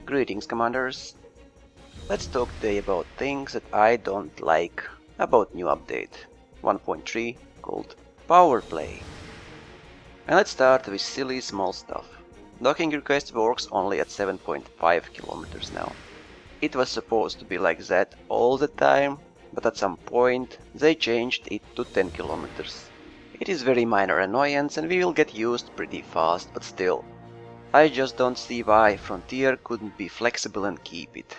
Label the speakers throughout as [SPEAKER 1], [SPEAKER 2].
[SPEAKER 1] Greetings, commanders. Let's talk today about things that I don't like about new update 1.3 called Powerplay. And let's start with silly small stuff. Docking request works only at 7.5 kilometers now. It was supposed to be like that all the time, but at some point they changed it to 10 kilometers. It is very minor annoyance and we will get used pretty fast, but still. I just don't see why Frontier couldn't be flexible and keep it.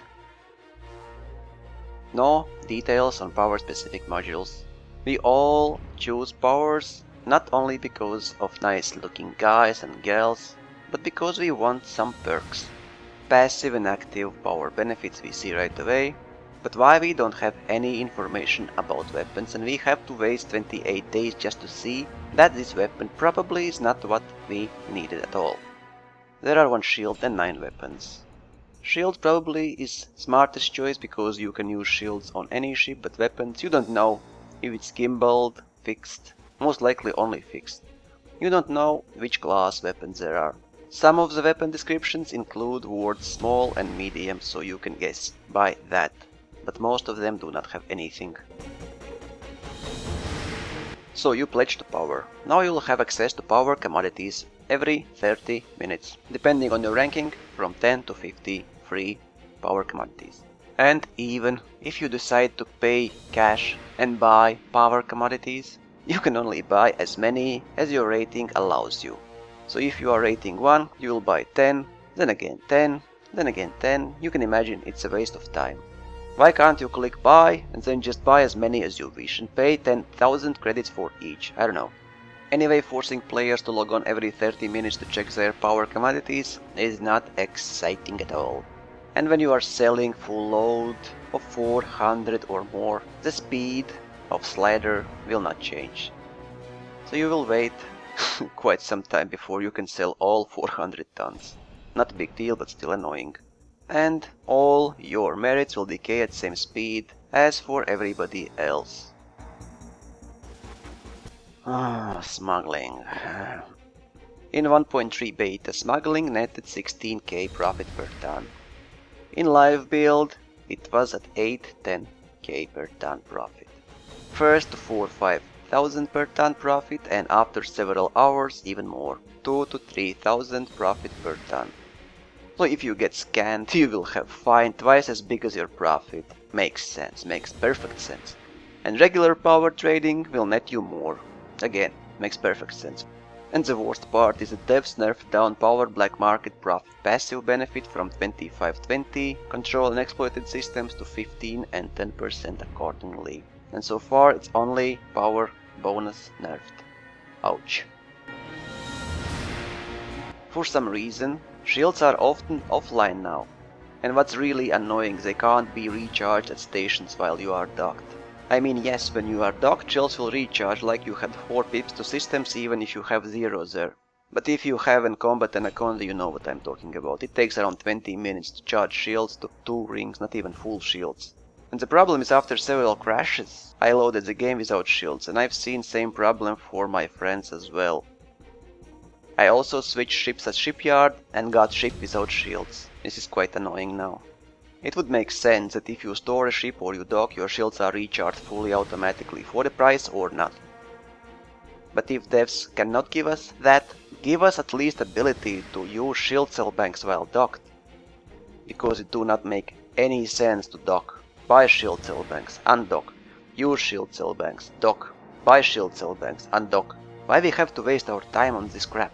[SPEAKER 1] No details on power specific modules. We all choose powers not only because of nice looking guys and girls, but because we want some perks. Passive and active power benefits we see right away, but why we don't have any information about weapons and we have to waste 28 days just to see that this weapon probably is not what we needed at all. There are 1 shield and 9 weapons. Shield probably is smartest choice because you can use shields on any ship, but weapons you don't know if it's gimbaled, fixed, most likely only fixed. You don't know which class weapons there are. Some of the weapon descriptions include words small and medium, so you can guess by that, but most of them do not have anything. So you pledge to power. Now you will have access to power commodities every 30 minutes, depending on your ranking, from 10 to 50 free power commodities. And even if you decide to pay cash and buy power commodities, you can only buy as many as your rating allows you. So if you are rating 1, you will buy 10, then again 10, then again 10. You can imagine it's a waste of time. Why can't you click buy and then just buy as many as you wish and pay 10,000 credits for each? I don't know. Anyway, forcing players to log on every 30 minutes to check their power commodities is not exciting at all. And when you are selling full load of 400 or more, the speed of slider will not change. So you will wait quite some time before you can sell all 400 tons. Not a big deal, but still annoying. And all your merits will decay at same speed as for everybody else. Smuggling. In 1.3 beta, smuggling netted 16k profit per ton. In live build, it was at 8-10k per ton profit. First to 4-5,000 per ton profit, and after several hours even more, 2 to 3,000 profit per ton. So if you get scanned, you will have fine twice as big as your profit. Makes sense, makes perfect sense. And regular power trading will net you more. Again, makes perfect sense. And the worst part is that devs nerfed down power black market profit passive benefit from 25-20 control and exploited systems to 15 and 10% accordingly. And so far it's only power bonus nerfed. Ouch. For some reason, shields are often offline now, and what's really annoying, they can't be recharged at stations while you are docked. I mean, yes, when you are docked, shields will recharge like you had 4 pips to systems even if you have 0 there. But if you have in combat and a conda, you know what I'm talking about. It takes around 20 minutes to charge shields to 2 rings, not even full shields. And the problem is after several crashes, I loaded the game without shields, and I've seen same problem for my friends as well. I also switched ships at shipyard and got ship without shields. This is quite annoying now. It would make sense that if you store a ship or you dock, your shields are recharged fully automatically for the price or not. But if devs cannot give us that, give us at least ability to use shield cell banks while docked. Because it do not make any sense to dock, buy shield cell banks, undock, use shield cell banks, dock, buy shield cell banks, undock. Why we have to waste our time on this crap?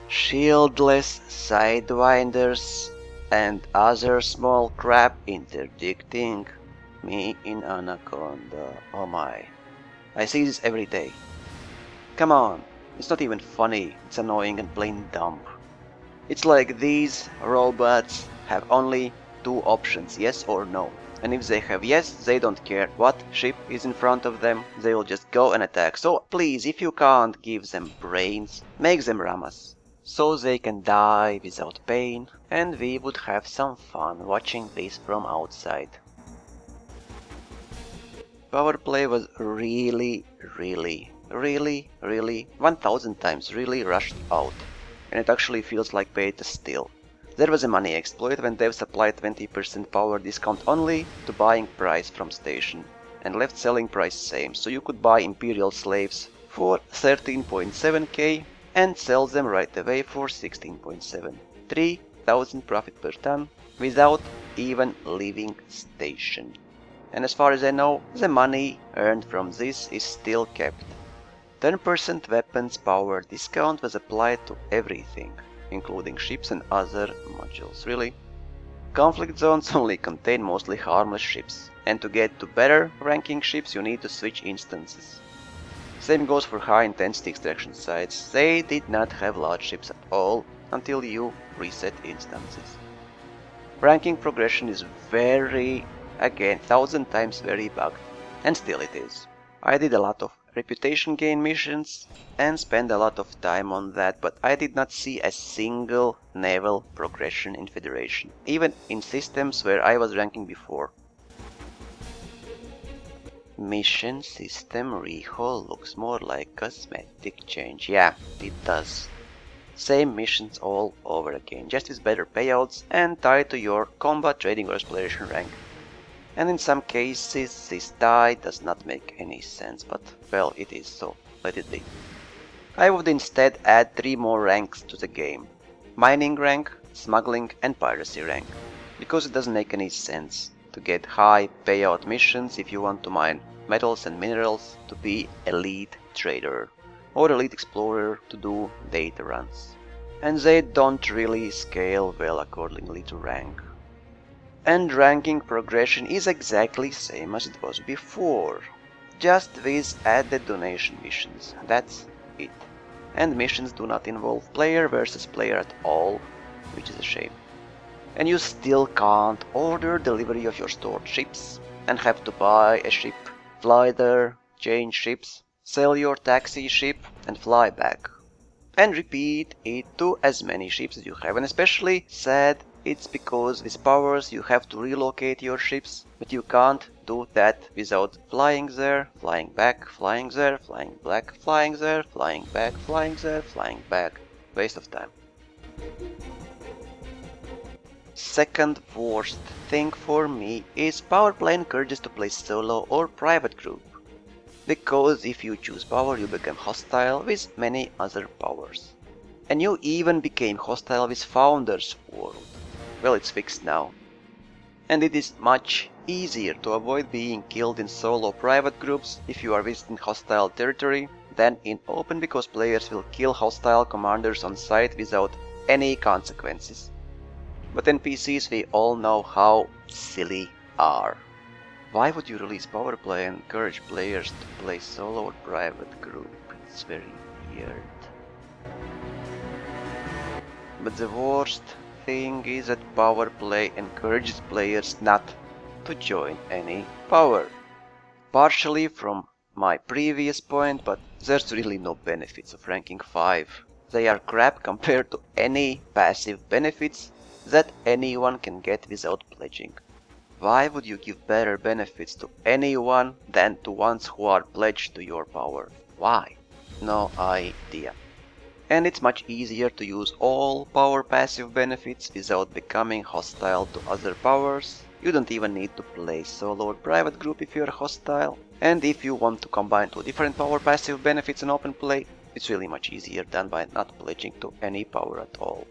[SPEAKER 1] Shieldless sidewinders and other small crap interdicting me in Anaconda. Oh my. I see this every day. Come on, it's not even funny, it's annoying and plain dumb. It's like these robots have only 2 options, yes or no. And if they have yes, they don't care what ship is in front of them, they will just go and attack. So please, if you can't give them brains, make them ramas, so they can die without pain, and we would have some fun watching this from outside. Powerplay was really really, 1000 times really rushed out, and it actually feels like beta still. There was a money exploit when devs applied 20% power discount only to buying price from station, and left selling price same, so you could buy Imperial slaves for 13.7k and sell them right away for 16.7. 3000 profit per ton without even leaving station. And as far as I know, the money earned from this is still kept. 10% weapons power discount was applied to everything, including ships and other modules. Really? Conflict zones only contain mostly harmless ships, and to get to better ranking ships you need to switch instances. Same goes for high intensity extraction sites. They did not have large ships at all until you reset instances. Ranking progression is very, again, 1000 times very bugged, and still it is. I did a lot of reputation gain missions and spent a lot of time on that, but I did not see a single naval progression in Federation, even in systems where I was ranking before. Mission system rehaul looks more like cosmetic change. Yeah, it does. Same missions all over again, just with better payouts and tied to your combat, trading or exploration rank. And in some cases this tie does not make any sense, but well, it is, so let it be. I would instead add 3 more ranks to the game: mining rank, smuggling and piracy rank, because it doesn't make any sense to get high payout missions if you want to mine metals and minerals to be elite trader or elite explorer to do data runs. And they don't really scale well accordingly to rank. And ranking progression is exactly same as it was before, just with added donation missions, that's it. And missions do not involve player versus player at all, which is a shame. And you still can't order delivery of your stored ships and have to buy a ship, fly there, change ships, sell your taxi ship and fly back. And repeat it to as many ships as you have, and especially sad it's because with powers you have to relocate your ships, but you can't do that without flying there, flying back, flying there, flying back, flying there, flying back, flying there, flying back. Waste of time. Second worst thing for me is Powerplay encourages to play solo or private group. Because if you choose power you become hostile with many other powers. And you even became hostile with Founder's World. Well, it's fixed now. And it is much easier to avoid being killed in solo private groups if you are visiting hostile territory than in open, because players will kill hostile commanders on sight without any consequences. But NPCs we all know how silly are. Why would you release Powerplay and encourage players to play solo or private group? It's very weird. But the worst thing is that Powerplay encourages players not to join any power. Partially from my previous point, but there's really no benefits of ranking 5. They are crap compared to any passive benefits that anyone can get without pledging. Why would you give better benefits to anyone than to ones who are pledged to your power? Why? No idea. And it's much easier to use all power passive benefits without becoming hostile to other powers. You don't even need to play solo or private group if you're hostile. And if you want to combine 2 different power passive benefits in open play, it's really much easier done by not pledging to any power at all.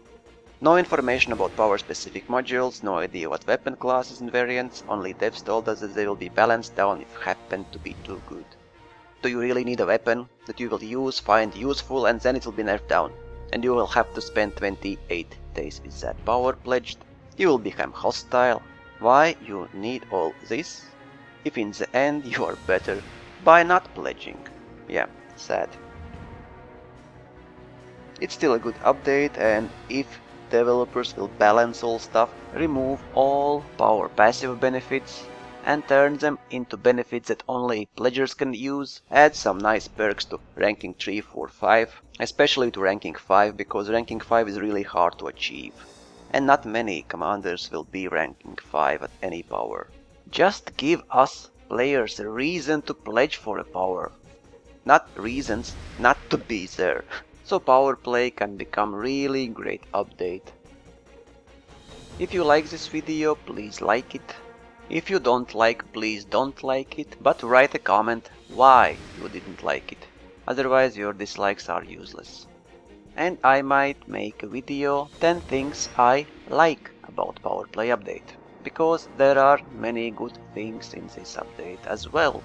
[SPEAKER 1] No information about power-specific modules, no idea what weapon classes and variants, only devs told us that they will be balanced down if happen to be too good. Do you really need a weapon that you will use, find useful, and then it will be nerfed down? And you will have to spend 28 days with that power pledged? You will become hostile? Why you need all this? If in the end you are better by not pledging. Yeah, sad. It's still a good update, and if developers will balance all stuff, remove all power passive benefits and turn them into benefits that only pledgers can use, add some nice perks to ranking 3, 4, 5, especially to ranking 5, because ranking 5 is really hard to achieve, and not many commanders will be ranking 5 at any power. Just give us players a reason to pledge for a power. not reasons not to be there. So Powerplay can become really great update. If you like this video, please like it. If you don't like, please don't like it, but write a comment why you didn't like it. Otherwise your dislikes are useless. And I might make a video 10 things I like about Powerplay update, because there are many good things in this update as well.